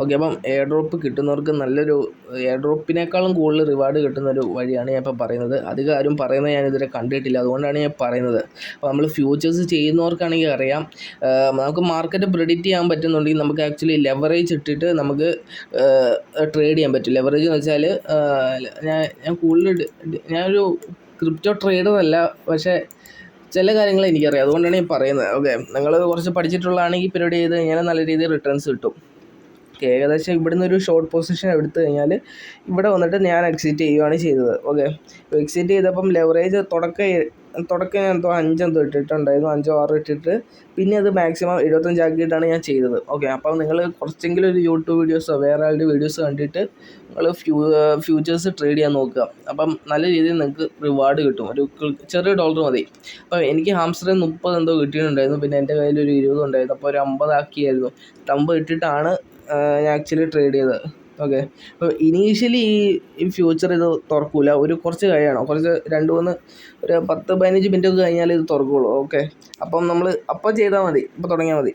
Okay, അപ്പം air drop കിട്ടുന്നവർക്ക് നല്ലൊരു air ഡ്രോപ്പിനേക്കാളും കൂടുതൽ റിവാർഡ് കിട്ടുന്നൊരു വഴിയാണ് ഞാൻ ഇപ്പോൾ പറയുന്നത്. അധികം ആരും പറയുന്നത് ഞാനിതുവരെ കണ്ടിട്ടില്ല, അതുകൊണ്ടാണ് ഞാൻ പറയുന്നത്. അപ്പോൾ നമ്മൾ ഫ്യൂച്ചേഴ്സ് ചെയ്യുന്നവർക്കാണെങ്കിൽ അറിയാം, നമുക്ക് മാർക്കറ്റ് പ്രെഡിക്റ്റ് ചെയ്യാൻ പറ്റുന്നുണ്ടെങ്കിൽ നമുക്ക് ആക്ച്വലി ലെവറേജ് ഇട്ടിട്ട് നമുക്ക് ട്രേഡ് ചെയ്യാൻ പറ്റും. ലെവറേജ് എന്ന് വെച്ചാൽ ഞാൻ കൂടുതൽ ഞാനൊരു ക്രിപ്റ്റോ ട്രേഡർ അല്ല, പക്ഷേ ചില കാര്യങ്ങൾ എനിക്കറിയാം, അതുകൊണ്ടാണ് ഞാൻ പറയുന്നത്. ഓക്കെ, നിങ്ങൾ കുറച്ച് പഠിച്ചിട്ടുള്ളതാണെങ്കിൽ പരിപാടി ചെയ്ത് കഴിഞ്ഞാൽ നല്ല രീതിയിൽ റിട്ടേൺസ് കിട്ടും. ഏകദേശം ഇവിടുന്ന് ഒരു ഷോർട്ട് പൊസിഷൻ എടുത്തു കഴിഞ്ഞാൽ ഇവിടെ വന്നിട്ട് ഞാൻ എക്സിറ്റ് ചെയ്യുകയാണ് ചെയ്തത്. ഓക്കെ, എക്സിറ്റ് ചെയ്തപ്പം ലെവറേജ് തുടക്കം ഞാൻ എന്തോ 5 ഇട്ടിട്ടുണ്ടായിരുന്നു, 5-6 ഇട്ടിട്ട് പിന്നെ അത് മാക്സിമം 75 ആക്കിയിട്ടാണ് ഞാൻ ചെയ്തത്. ഓക്കെ, അപ്പം നിങ്ങൾ കുറച്ചെങ്കിലും ഒരു യൂട്യൂബ് വീഡിയോസോ വേറെ ആളുടെ വീഡിയോസ് കണ്ടിട്ട് നിങ്ങൾ ഫ്യൂച്ചേഴ്സ് ട്രേഡ് ചെയ്യാൻ നോക്കുക. അപ്പം നല്ല രീതിയിൽ നിങ്ങൾക്ക് റിവാർഡ് കിട്ടും. ഒരു ചെറിയ ഡോളർ മതി. അപ്പോൾ എനിക്ക് ഹാംസ്റ്ററിൽ 30 എന്തോ കിട്ടിയിട്ടുണ്ടായിരുന്നു, പിന്നെ എൻ്റെ കയ്യിൽ ഒരു 20 ഉണ്ടായിരുന്നു. അപ്പോൾ ഒരു 50 ആക്കിയായിരുന്നു. 50 ഇട്ടിട്ടാണ് ഞാൻ ആക്ച്വലി ട്രേഡ് ചെയ്തത്. ഓക്കെ, അപ്പോൾ ഇനീഷ്യലി ഈ ഫ്യൂച്ചർ ഇത് തുറക്കില്ല, ഒരു കുറച്ച് കഴിയണം, കുറച്ച് 10-15 മിനിറ്റ് ഒക്കെ കഴിഞ്ഞാൽ ഇത് തുറക്കുള്ളൂ. ഓക്കെ, അപ്പം നമ്മൾ അപ്പോൾ ചെയ്താൽ മതി, ഇപ്പോൾ തുടങ്ങിയാൽ മതി.